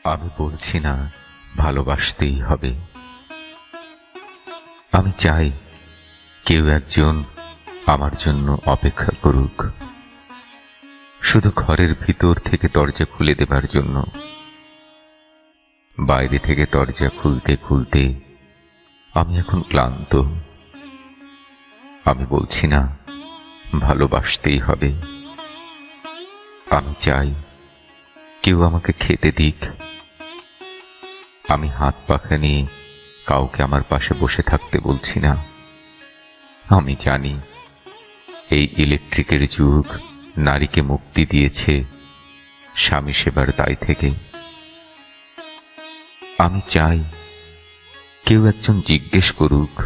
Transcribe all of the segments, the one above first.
আমি বলছি না ভালোবাসতেই হবে। আমি চাই কেউ একজন আমার জন্য অপেক্ষা করুক, শুধু ঘরের ভিতর থেকে দরজা খুলে দেবার জন্য। বাইরে থেকে দরজা খুলতে খুলতে আমি এখন ক্লান্ত। আমি বলছি না ভালোবাসতেই হবে। আমি চাই কেউ আমাকে খেতে দিক। আমি হাত পাখা নিয়ে কাউকে আমার পাশে বসে থাকতে বলছি না। আমি জানি এই ইলেকট্রিকের যুগ নারীকে মুক্তি দিয়েছে স্বামী সেবার দায় থেকে। আমি চাই কেউ একজন জিজ্ঞেস করুক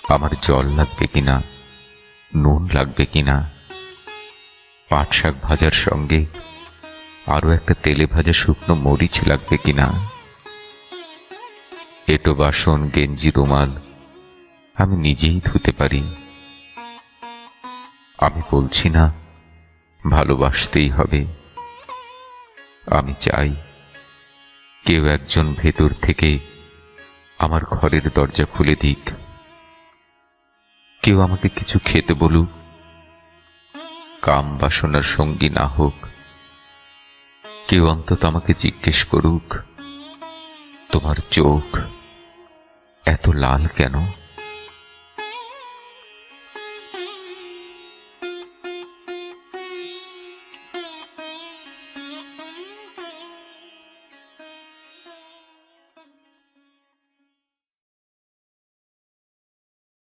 আমার জল লাগবে কিনা, নুন লাগবে কিনা, পাট শাক ভাজার সঙ্গে আরো একটা তেলে ভাজা শুকনো মরিচ লাগবে কিনা। এটো বাসন গেঞ্জি রুমাল আমি নিজেই ধুতে পারি। আমি বলছি না ভালোবাসতেই হবে। আমি চাই কেউ একজন ভেতর থেকে আমার ঘরের দরজা খুলে দিক। কেউ আমাকে কিছু খেতে বলুক, কাম বাসনার সঙ্গী না হোক। কেউ অন্তত আমাকে জিজ্ঞেস করুক তোমার চোখ এত লাল কেন।